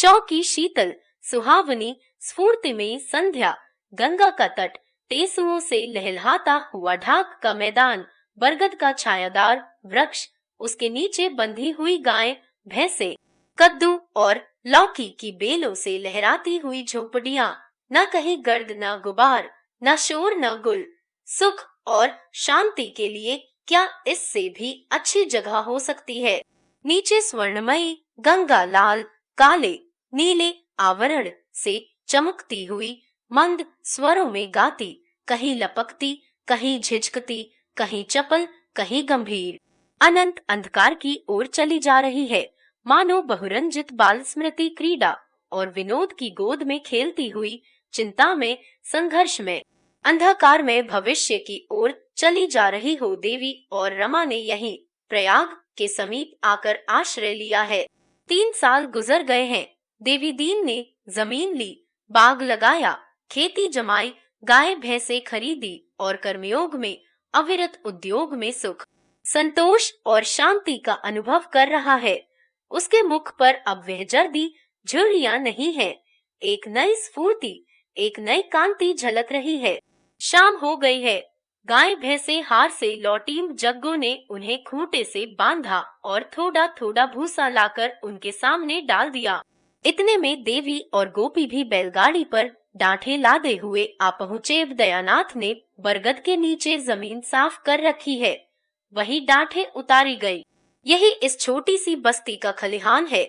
चौकी शीतल सुहावनी स्फूर्तिमयी संध्या, गंगा का तट, टेसुओं से लहलहाता हुआ ढाक का मैदान, बरगद का छायादार वृक्ष, उसके नीचे बंधी हुई गायें भैंसे, कद्दू और लौकी की बेलों से लहराती हुई झोपड़ियां, न कहीं गर्द न गुबार, न शोर न गुल। सुख और शांति के लिए क्या इससे भी अच्छी जगह हो सकती है। नीचे स्वर्णमयी गंगा लाल काले नीले आवरण से चमकती हुई मंद स्वरों में गाती, कहीं लपकती, कहीं झिझकती, कहीं चपल, कहीं गंभीर, अनंत अंधकार की ओर चली जा रही है, मानो बहुरंजित बाल स्मृति क्रीड़ा और विनोद की गोद में खेलती हुई, चिंता में, संघर्ष में, अंधकार में भविष्य की ओर चली जा रही हो। देवी और रमा ने यहीं प्रयाग के समीप आकर आश्रय लिया है। 3 साल गुजर गए हैं। देवी दीन ने जमीन ली, बाग लगाया, खेती जमाई, गाय भैंसे खरीदी और कर्मयोग में, अविरत उद्योग में सुख, संतोष और शांति का अनुभव कर रहा है। उसके मुख पर अब वह जर्दी झुर्रियां नहीं है, एक नई स्फूर्ति, एक नई कांति झलक रही है। शाम हो गई है। गाय भैंसे हार से लौटी। जग्गू ने उन्हें खूंटे से बांधा और थोड़ा थोड़ा भूसा लाकर उनके सामने डाल दिया। इतने में देवी और गोपी भी बैलगाड़ी पर डांठे लादे हुए आ पहुँचे। दयानाथ ने बरगद के नीचे जमीन साफ कर रखी है, वही डांठे उतारी गई। यही इस छोटी सी बस्ती का खलिहान है।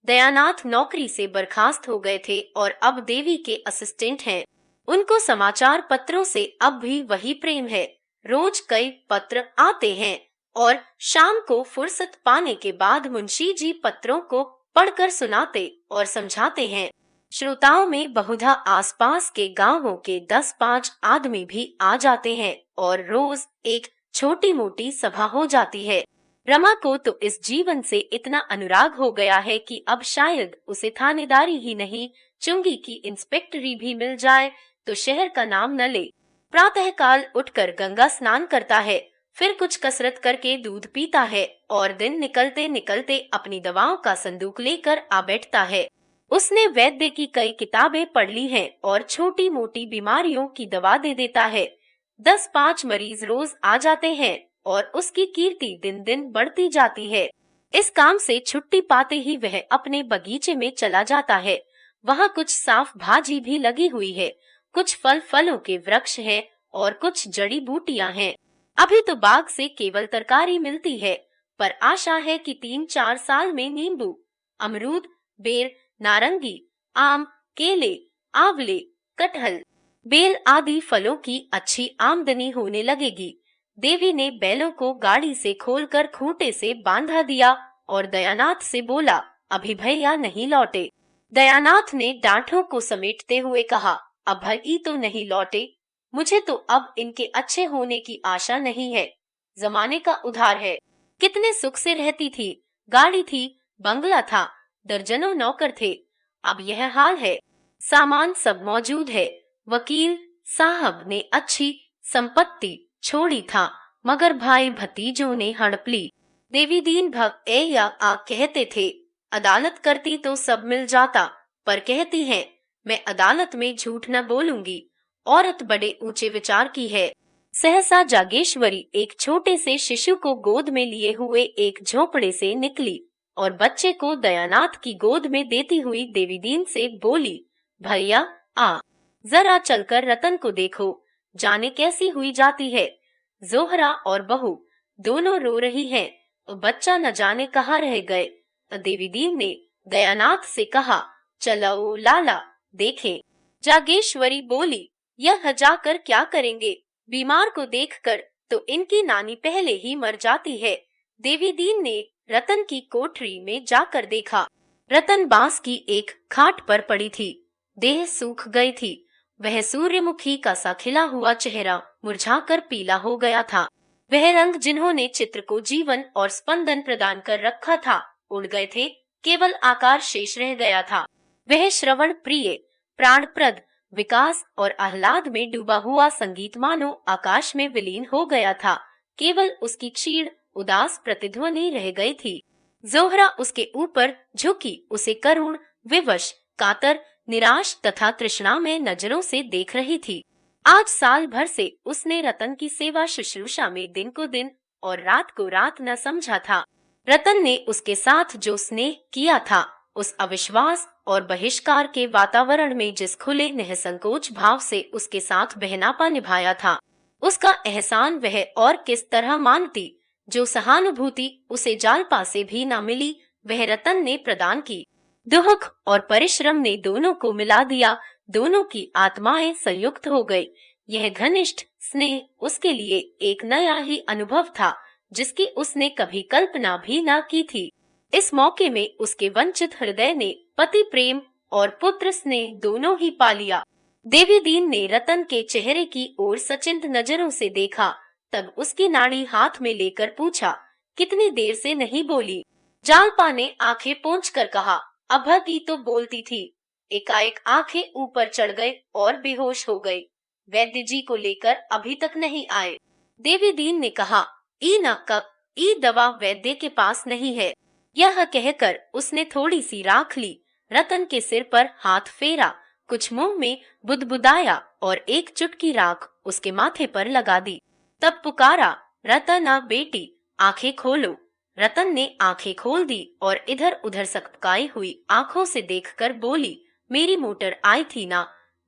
दयानाथ नौकरी से बर्खास्त हो गए थे और अब देवी के असिस्टेंट हैं। उनको समाचार पत्रों से अब भी वही प्रेम है। रोज कई पत्र आते हैं और शाम को फुर्सत पाने के बाद मुंशी जी पत्रों को पढ़कर सुनाते और समझाते हैं। श्रोताओं में बहुधा आसपास के गांवों के 10-5 आदमी भी आ जाते हैं और रोज एक छोटी मोटी सभा हो जाती है। रमा को तो इस जीवन से इतना अनुराग हो गया है कि अब शायद उसे थानेदारी ही नहीं, चुंगी की इंस्पेक्टरी भी मिल जाए तो शहर का नाम न ले। प्रातःकाल उठकर गंगा स्नान करता है, फिर कुछ कसरत करके दूध पीता है और दिन निकलते निकलते अपनी दवाओं का संदूक लेकर आ बैठता है। उसने वैद्य की कई किताबें पढ़ ली हैं और छोटी मोटी बीमारियों की दवा दे देता है। 10-5 मरीज रोज आ जाते हैं और उसकी कीर्ति दिन दिन बढ़ती जाती है। इस काम से छुट्टी पाते ही वह अपने बगीचे में चला जाता है। वहाँ कुछ साफ भाजी भी लगी हुई है, कुछ फलों के वृक्ष हैं और कुछ जड़ी बूटियां हैं। अभी तो बाग से केवल तरकारी मिलती है, पर आशा है कि 3-4 साल में नींबू, अमरूद, बेर, नारंगी, आम, केले, आंवले, कटहल, बेल आदि फलों की अच्छी आमदनी होने लगेगी। देवी ने बैलों को गाड़ी से खोलकर खूंटे से बांधा दिया और दयानाथ से बोला, अभी भैया नहीं लौटे। दयानाथ ने डांठों को समेटते हुए कहा, अब भई तो नहीं लौटे, मुझे तो अब इनके अच्छे होने की आशा नहीं है। जमाने का उधार है। कितने सुख से रहती थी, गाड़ी थी, बंगला था, दर्जनों नौकर थे। अब यह हाल है। सामान सब मौजूद है। वकील साहब ने अच्छी संपत्ति छोड़ी था, मगर भाई भतीजों ने हड़प ली। देवी दीन भक्त ए या आ कहते थे, अदालत करती तो सब मिल जाता, पर कहती हैं, मैं अदालत में झूठ न बोलूंगी। औरत बड़े ऊंचे विचार की है। सहसा जागेश्वरी एक छोटे से शिशु को गोद में लिए हुए एक झोपड़े से निकली और बच्चे को दयानाथ की गोद में देती हुई देवी दीन से बोली, भैया आ, जरा चलकर रतन को देखो, जाने कैसी हुई जाती है। जोहरा और बहू दोनों रो रही हैं, बच्चा न जाने कहाँ रह गए। देवी दीन ने दयानाथ से कहा, चलो लाला देखें। जागेश्वरी बोली, यह जाकर क्या करेंगे, बीमार को देखकर तो इनकी नानी पहले ही मर जाती है। देवी दीन ने रतन की कोठरी में जाकर देखा। रतन बांस की एक खाट पर पड़ी थी, देह सूख गई थी। वह सूर्यमुखी का सा खिला हुआ चेहरा मुरझाकर पीला हो गया था। वह रंग जिन्होंने चित्र को जीवन और स्पंदन प्रदान कर रखा था उड़ गए थे, केवल आकार शेष रह गया था। वह श्रवण प्रिय, प्राणप्रद, विकास और आह्लाद में डूबा हुआ संगीत मानो आकाश में विलीन हो गया था। केवल उसकी क्षीण उदास प्रतिध्वनि रह गई थी। जोहरा उसके ऊपर झुकी उसे करुण विवश, कातर, निराश तथा तृष्णा में नजरों से देख रही थी। आज साल भर से उसने रतन की सेवा शुश्रूषा में दिन को दिन और रात को रात न समझा था। रतन ने उसके साथ जो स्नेह किया था, उस अविश्वास और बहिष्कार के वातावरण में जिस खुले निःसंकोच भाव से उसके साथ बहनापा निभाया था, उसका एहसान वह और किस तरह मानती। जो सहानुभूति उसे जालपा से भी न मिली, वह रतन ने प्रदान की। दुख और परिश्रम ने दोनों को मिला दिया, दोनों की आत्माएं संयुक्त हो गई। यह घनिष्ठ स्नेह उसके लिए एक नया ही अनुभव था, जिसकी उसने कभी कल्पना भी न की थी। इस मौके में उसके वंचित हृदय ने पति प्रेम और पुत्र स्नेह दोनों ही पा लिया। देवीदीन ने रतन के चेहरे की ओर सचिंत नजरों से देखा, तब उसकी नाड़ी हाथ में लेकर पूछा, कितनी देर से नहीं बोली? जालपा ने आंखें पोंछकर कहा, अभा की तो बोलती थी। एकाएक आंखें ऊपर चढ़ गई और बेहोश हो गई। वैद्य जी को लेकर अभी तक नहीं आए। देवीदीन ने कहा, ई दवा वैद्य के पास नहीं है। यह कहकर उसने थोड़ी सी राख ली, रतन के सिर पर हाथ फेरा, कुछ मुंह में बुदबुदाया और एक चुटकी राख उसके माथे पर लगा दी। तब पुकारा, रतना बेटी, आंखें खोलो। रतन ने आंखें खोल दी और इधर उधर सकपकाई हुई आंखों से देखकर बोली, मेरी मोटर आई थी ना,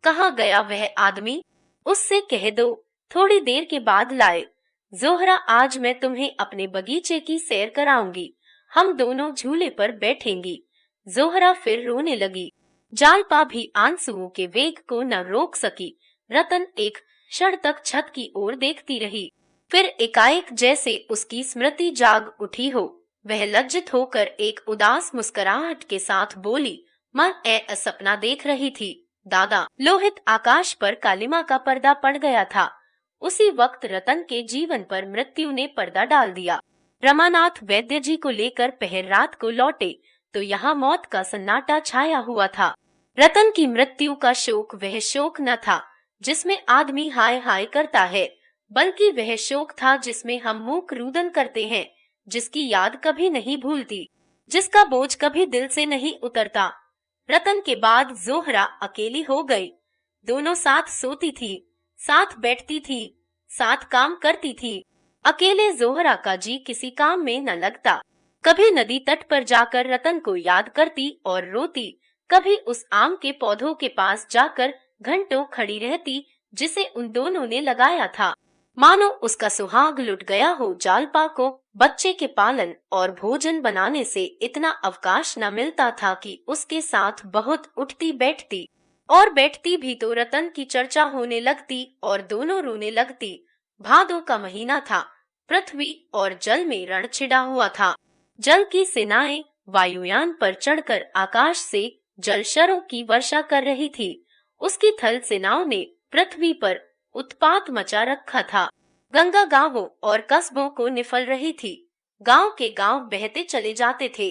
कहाँ गया वह आदमी? उससे कह दो थोड़ी देर के बाद लाए। जोहरा, आज मैं तुम्हें अपने बगीचे की सैर कराऊंगी, हम दोनों झूले पर बैठेंगी। जोहरा फिर रोने लगी। जालपा भी आंसुओं के वेग को न रोक सकी। रतन एक क्षण तक छत की ओर देखती रही, फिर एकाएक जैसे उसकी स्मृति जाग उठी हो, वह लज्जित होकर एक उदास मुस्कुराहट के साथ बोली, मैं सपना देख रही थी दादा। लोहित आकाश पर कालिमा का पर्दा पड़ गया था। उसी वक्त रतन के जीवन पर मृत्यु ने पर्दा डाल दिया। रमानाथ वैद्य जी को लेकर पहर रात को लौटे तो यहाँ मौत का सन्नाटा छाया हुआ था। रतन की मृत्यु का शोक वह शोक न था जिसमें आदमी हाय हाय करता है, बल्कि वह शोक था जिसमें हम मूक रुदन करते हैं, जिसकी याद कभी नहीं भूलती, जिसका बोझ कभी दिल से नहीं उतरता। रतन के बाद जोहरा अकेली हो गई। दोनों साथ सोती थी, साथ बैठती थी, साथ काम करती थी। अकेले जोहरा का जी किसी काम में न लगता। कभी नदी तट पर जाकर रतन को याद करती और रोती, कभी उस आम के पौधों के पास जाकर घंटों खड़ी रहती जिसे उन दोनों ने लगाया था। मानो उसका सुहाग लुट गया हो। जालपा को बच्चे के पालन और भोजन बनाने से इतना अवकाश न मिलता था कि उसके साथ बहुत उठती बैठती, और बैठती भी तो रतन की चर्चा होने लगती और दोनों रोने लगती। भादों का महीना था। पृथ्वी और जल में रण छिड़ा हुआ था। जल की सेनाएं वायुयान पर चढ़कर आकाश से जलशरों की वर्षा कर रही थी। उसकी थल सेनाओं ने पृथ्वी पर उत्पात मचा रखा था। गंगा गांवों और कस्बों को निफल रही थी। गांव के गांव बहते चले जाते थे।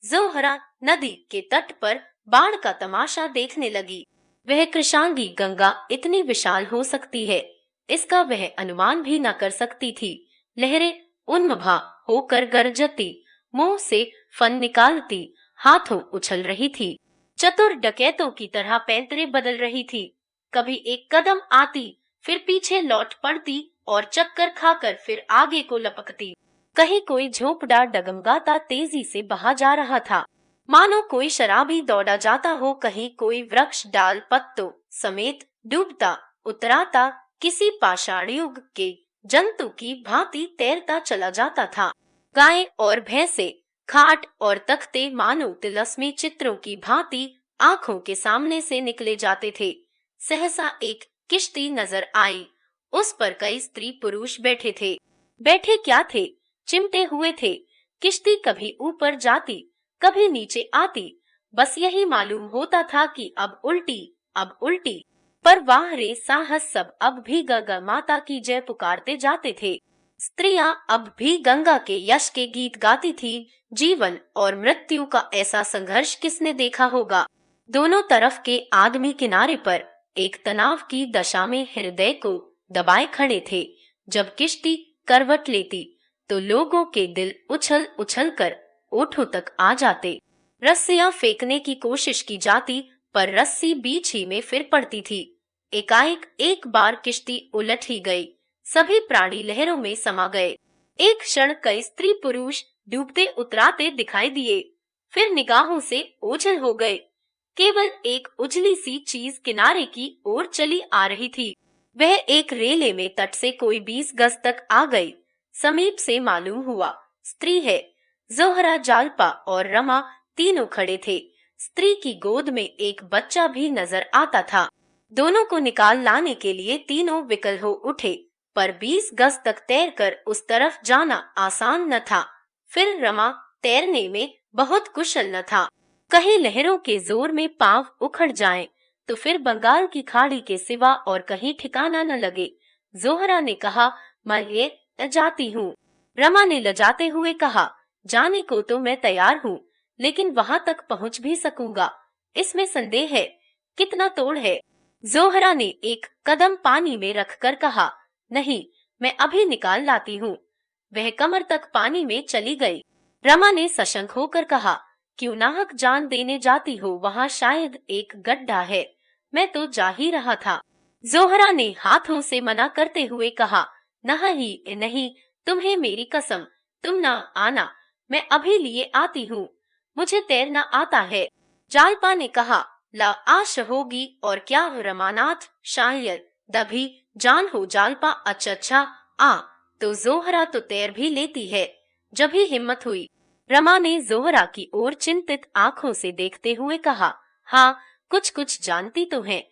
जोहरा नदी के तट पर बाढ़ का तमाशा देखने लगी। वह कृशांगी गंगा इतनी विशाल हो सकती है, इसका वह अनुमान भी न कर सकती थी। लहरें उन्मभा होकर गरजती, मुंह से फन निकालती, हाथों उछल रही थी, चतुर डकैतों की तरह पैंतरे बदल रही थी। कभी एक कदम आती, फिर पीछे लौट पड़ती और चक्कर खाकर फिर आगे को लपकती। कहीं कोई झोंपड़ा डगमगाता तेजी से बहा जा रहा था, मानो कोई शराबी दौड़ा जाता हो। कहीं कोई वृक्ष डाल पत्तों समेत डूबता उतराता किसी पाषाण युग के जंतु की भांति तैरता चला जाता था। गायें और भैंसे, खाट और तख्ते मानो तिलस्मी चित्रों की भांति आंखों के सामने से निकले जाते थे। सहसा एक किश्ती नजर आई। उस पर कई स्त्री पुरुष बैठे थे। बैठे क्या थे? चिमटे हुए थे। किश्ती कभी ऊपर जाती, कभी नीचे आती। बस यही मालूम होता था कि अब उल्टी, अब उल्टी। पर वाह रे साहस, सब अब भी गंगा माता की जय पुकारते जाते थे। स्त्रियां अब भी गंगा के यश के गीत गाती थी। जीवन और मृत्यु का ऐसा संघर्ष किसने देखा होगा? दोनों तरफ के आदमी किनारे पर एक तनाव की दशा में हृदय को दबाए खड़े थे। जब किश्ती करवट लेती तो लोगों के दिल उछल उछल कर ओठों तक आ जाते। रस्सियां फेंकने की कोशिश की जाती, पर रस्सी बीच ही में फिर पड़ती थी। एकाएक एक बार किश्ती उलट ही गई। सभी प्राणी लहरों में समा गए। एक क्षण कई स्त्री पुरुष डूबते उतराते दिखाई दिए, फिर निगाहों से ओझल हो गए। केवल एक उजली सी चीज किनारे की ओर चली आ रही थी। वह एक रेले में तट से कोई 20 गज तक आ गई। समीप से मालूम हुआ स्त्री है। जोहरा, जालपा और रमा तीनों खड़े थे। स्त्री की गोद में एक बच्चा भी नजर आता था। दोनों को निकाल लाने के लिए तीनों विकल हो उठे, पर 20 गज तक तैरकर उस तरफ जाना आसान न था। फिर रमा तैरने में बहुत कुशल न था। कहीं लहरों के जोर में पांव उखड़ जाएं, तो फिर बंगाल की खाड़ी के सिवा और कहीं ठिकाना न लगे। जोहरा ने कहा, मैं ये जाती हूँ। रमा ने लजाते हुए कहा, जाने को तो मैं तैयार हूँ, लेकिन वहां तक पहुँच भी सकूंगा, इसमें संदेह है। कितना तोड़ है? जोहरा ने एक कदम पानी में रखकर कहा, नहीं, मैं अभी निकाल लाती हूँ। वह कमर तक पानी में चली गई। रमा ने सशंक होकर कहा, क्यों नाहक जान देने जाती हो? वहाँ शायद एक गड्ढा है। मैं तो जा ही रहा था। जोहरा ने हाथों से मना करते हुए कहा, नहीं नहीं, तुम्हें मेरी कसम, तुम ना आना, मैं अभी लिए आती हूँ। मुझे तैरना आता है। जालपा ने कहा, ला आश होगी और क्या रमानाथ, शायद दभी जान हो। जालपा, अच्छा आ, तो जोहरा तो तैर भी लेती है। जब ही हिम्मत हुई। रमा ने जोहरा की ओर चिंतित आंखों से देखते हुए कहा, हाँ, कुछ कुछ जानती तो है।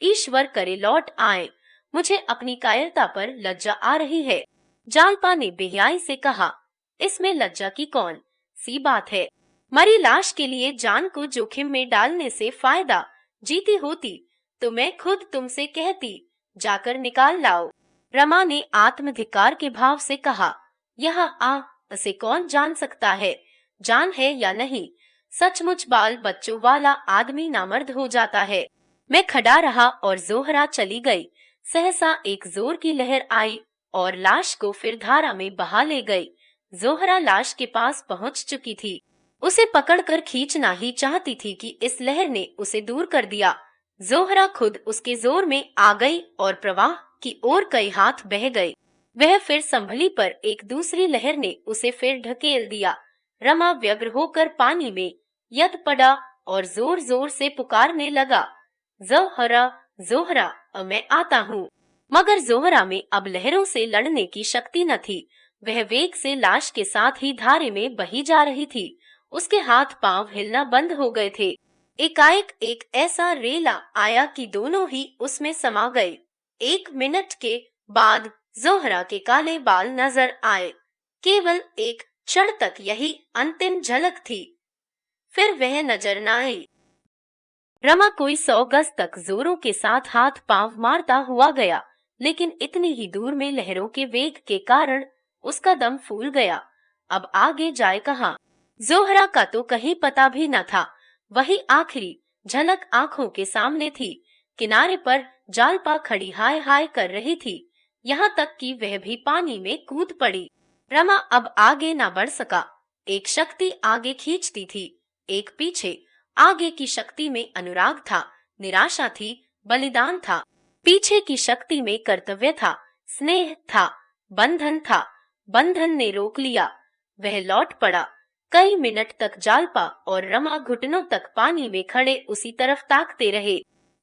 ईश्वर करे लौट आए। मुझे अपनी कायरता पर लज्जा आ रही है। जालपा ने बेहयाई से कहा, इसमें लज्जा की कौन सी बात है? मरी लाश के लिए जान को जोखिम में डालने से फायदा, जीती होती तो मैं खुद तुमसे कहती, जाकर निकाल लाओ। रमा ने आत्मधिकार के भाव से कहा, यह आ से कौन जान सकता है, जान है या नहीं? सचमुच बाल बच्चों वाला आदमी नामर्द हो जाता है। मैं खड़ा रहा और जोहरा चली गई। सहसा एक जोर की लहर आई और लाश को फिर धारा में बहा ले गई। जोहरा लाश के पास पहुंच चुकी थी। उसे पकड़कर खींचना ही चाहती थी कि इस लहर ने उसे दूर कर दिया। जोहरा खुद उसके जोर में आ गई और प्रवाह की ओर कई हाथ बह गए। वह फिर संभली, पर एक दूसरी लहर ने उसे फिर ढकेल दिया। रमा व्यग्र होकर पानी में यद पड़ा और जोर जोर से पुकारने लगा, जोहरा जोहरा, मैं आता हूँ। मगर जोहरा में अब लहरों से लड़ने की शक्ति न थी। वह वेग से लाश के साथ ही धारे में बही जा रही थी। उसके हाथ पांव हिलना बंद हो गए थे। एकाएक एक ऐसा रेला आया कि दोनों ही उसमें समा गए। 1 मिनट के बाद जोहरा के काले बाल नजर आए। केवल एक क्षण तक यही अंतिम झलक थी, फिर वह नजर न आई। रमा कोई 100 गज तक जोरों के साथ हाथ पांव मारता हुआ गया, लेकिन इतनी ही दूर में लहरों के वेग के कारण उसका दम फूल गया। अब आगे जाए कहाँ? जोहरा का तो कहीं पता भी न था। वही आखिरी झलक आंखों के सामने थी। किनारे पर जालपा खड़ी हाय हाय कर रही थी, यहाँ तक कि वह भी पानी में कूद पड़ी। रमा अब आगे न बढ़ सका। एक शक्ति आगे खींचती थी, एक पीछे। आगे की शक्ति में अनुराग था, निराशा थी, बलिदान था। पीछे की शक्ति में कर्तव्य था, स्नेह था, बंधन था। बंधन ने रोक लिया। वह लौट पड़ा। कई मिनट तक जालपा और रमा घुटनों तक पानी में खड़े उसी तरफ ताकते रहे।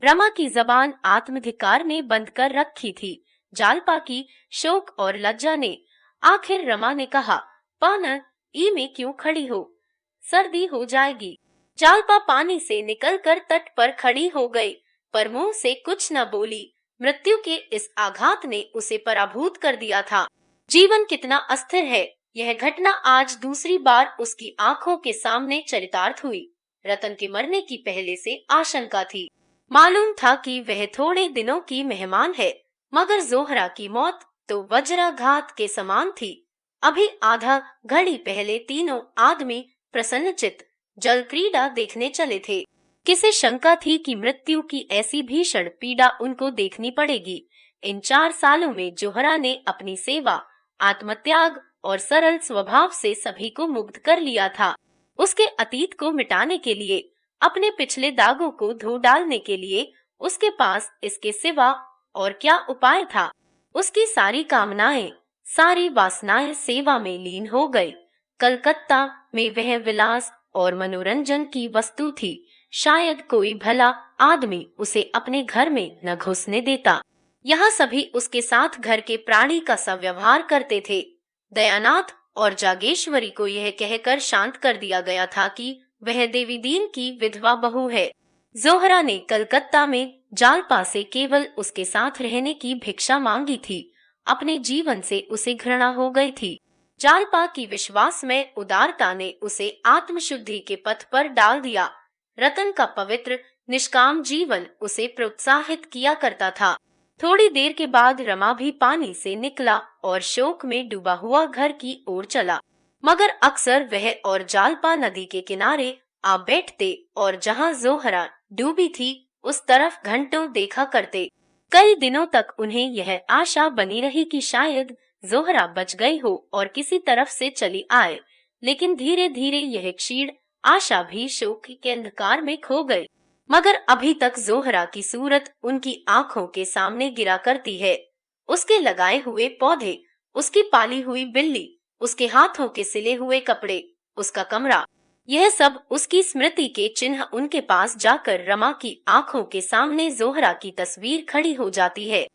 रमा की जबान आत्मधिकार ने बंद कर रखी थी, जालपा की शोक और लज्जा ने। आखिर रमा ने कहा, पानर, ई में क्यों खड़ी हो? सर्दी हो जाएगी। जालपा पानी से निकलकर तट पर खड़ी हो गई, पर मुंह से कुछ न बोली। मृत्यु के इस आघात ने उसे पराभूत कर दिया था। जीवन कितना अस्थिर है, यह घटना आज दूसरी बार उसकी आंखों के सामने चरितार्थ हुई। रतन के मरने की पहले से आशंका थी। मालूम था कि वह थोड़े दिनों की मेहमान है, मगर जोहरा की मौत तो वज्राघात के समान थी। अभी आधा घड़ी पहले तीनों आदमी प्रसन्नचित्त जल क्रीड़ा देखने चले थे। किसे शंका थी कि मृत्यु की ऐसी भीषण पीड़ा उनको देखनी पड़ेगी? इन 4 सालों में जोहरा ने अपनी सेवा, आत्मत्याग और सरल स्वभाव से सभी को मुग्ध कर लिया था। उसके अतीत को मिटाने के लिए, अपने पिछले दागों को धो डालने के लिए उसके पास इसके सिवा और क्या उपाय था। उसकी सारी कामनाएं, सारी वासनाएं सेवा में लीन हो गई। कलकत्ता में वह विलास और मनोरंजन की वस्तु थी। शायद कोई भला आदमी उसे अपने घर में न घुसने देता। यहाँ सभी उसके साथ घर के प्राणी का सा व्यवहार करते थे। दयानाथ और जागेश्वरी को यह कहकर शांत कर दिया गया था कि वह देवी दीन की विधवा बहू है। जोहरा ने कलकत्ता में जालपा से केवल उसके साथ रहने की भिक्षा मांगी थी। अपने जीवन से उसे घृणा हो गई थी। जालपा की विश्वास में उदारता ने उसे आत्मशुद्धि के पथ पर डाल दिया। रतन का पवित्र निष्काम जीवन उसे प्रोत्साहित किया करता था। थोड़ी देर के बाद रमा भी पानी से निकला और शोक में डूबा हुआ घर की ओर चला। मगर अक्सर वह और जालपा नदी के किनारे आ बैठते और जहाँ जोहरा डूबी थी उस तरफ घंटों देखा करते। कई दिनों तक उन्हें यह आशा बनी रही कि शायद जोहरा बच गई हो और किसी तरफ से चली आए, लेकिन धीरे धीरे यह क्षीण आशा भी शोक के अंधकार में खो गई। मगर अभी तक जोहरा की सूरत उनकी आंखों के सामने गिरा करती है। उसके लगाए हुए पौधे, उसकी पाली हुई बिल्ली, उसके हाथों के सिले हुए कपड़े, उसका कमरा, यह सब उसकी स्मृति के चिन्ह। उनके पास जाकर रमा की आंखों के सामने जोहरा की तस्वीर खड़ी हो जाती है।